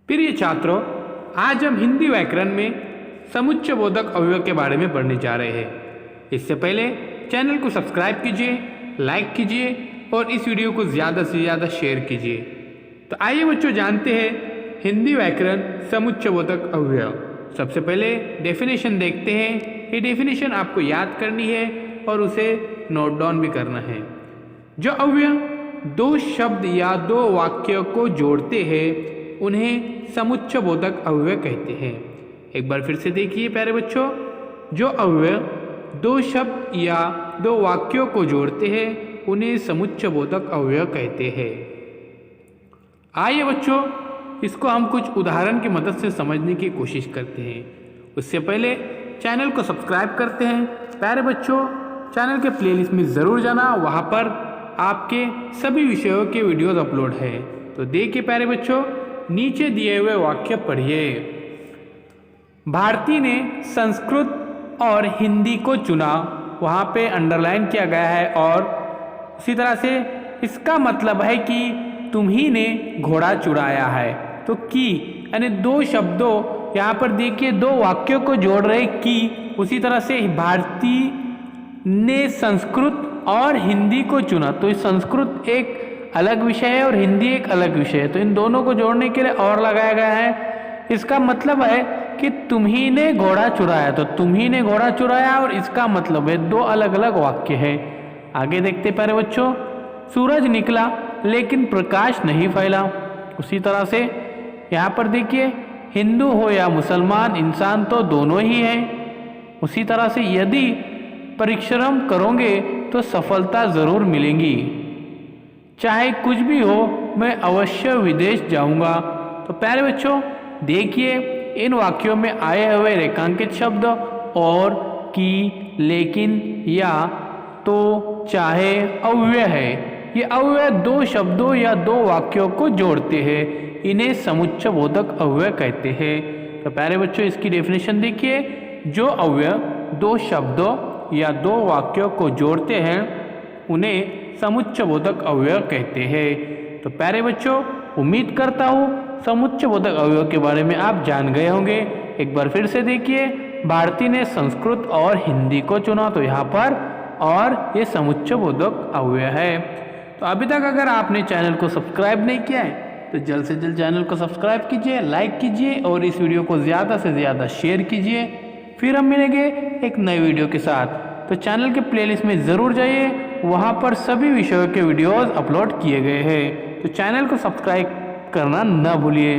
प्रिय छात्रों, आज हम हिंदी व्याकरण में समुच्चयबोधक अवयव के बारे में पढ़ने जा रहे हैं। इससे पहले चैनल को सब्सक्राइब कीजिए, लाइक कीजिए और इस वीडियो को ज़्यादा से ज़्यादा शेयर कीजिए। तो आइए बच्चों जानते हैं हिंदी व्याकरण समुच्चयबोधक अवयव। सबसे पहले डेफिनेशन देखते हैं। ये डेफिनेशन आपको याद करनी है और उसे नोट डाउन भी करना है। जो अवयव दो शब्द या दो वाक्यों को जोड़ते हैं उन्हें समुच्चयबोधक अवयव कहते हैं। एक बार फिर से देखिए प्यारे बच्चों, जो अवयव दो शब्द या दो वाक्यों को जोड़ते हैं उन्हें समुच्चयबोधक अवयव कहते हैं। आइए बच्चों, इसको हम कुछ उदाहरण की मदद से समझने की कोशिश करते हैं। उससे पहले चैनल को सब्सक्राइब करते हैं। प्यारे बच्चों, चैनल के प्लेलिस्ट में ज़रूर जाना, वहाँ पर आपके सभी विषयों के वीडियोस अपलोड है। तो देखिए प्यारे बच्चों, नीचे दिए हुए वाक्य पढ़िए। भारती ने संस्कृत और हिंदी को चुना, वहाँ पे अंडरलाइन किया गया है। और उसी तरह से इसका मतलब है कि तुम्ही ने घोड़ा चुराया है। तो की यानी दो शब्दों, यहाँ पर देखिए दो वाक्यों को जोड़ रहे की। उसी तरह से भारती ने संस्कृत और हिंदी को चुना, तो संस्कृत एक अलग विषय है और हिंदी एक अलग विषय है, तो इन दोनों को जोड़ने के लिए और लगाया गया है। इसका मतलब है कि तुम्ही ने घोड़ा चुराया, तो तुम्ही ने घोड़ा चुराया और इसका मतलब है दो अलग अलग वाक्य है। आगे देखते प्यारे बच्चों, सूरज निकला लेकिन प्रकाश नहीं फैला। उसी तरह से यहाँ पर देखिए हिंदू हो या मुसलमान, इंसान तो दोनों ही हैं। उसी तरह से यदि परिश्रम करोगे तो सफलता ज़रूर मिलेगी। चाहे कुछ भी हो, मैं अवश्य विदेश जाऊंगा। तो प्यारे बच्चों देखिए, इन वाक्यों में आए हुए रेखांकित शब्द और, की, लेकिन, या, तो, चाहे अव्यय है। ये अव्यय दो शब्दों या दो वाक्यों को जोड़ते हैं, इन्हें समुच्चयबोधक अव्यय कहते हैं। तो प्यारे बच्चों इसकी डेफिनेशन देखिए। जो अव्यय दो शब्दों या दो वाक्यों को जोड़ते हैं उन्हें समुच्चयबोधक अवयव कहते हैं। तो प्यारे बच्चों, उम्मीद करता हूँ समुच्चयबोधक अवयव के बारे में आप जान गए होंगे। एक बार फिर से देखिए, भारती ने संस्कृत और हिंदी को चुना, तो यहाँ पर और ये समुच्चयबोधक अवयव है। तो अभी तक अगर आपने चैनल को सब्सक्राइब नहीं किया है तो जल्द से जल्द चैनल को सब्सक्राइब कीजिए, लाइक कीजिए और इस वीडियो को ज़्यादा से ज़्यादा शेयर कीजिए। फिर हम मिलेंगे एक नए वीडियो के साथ। तो चैनल के प्लेलिस्ट में ज़रूर जाइए, वहाँ पर सभी विषयों के वीडियोस अपलोड किए गए हैं। तो चैनल को सब्सक्राइब करना न भूलिए।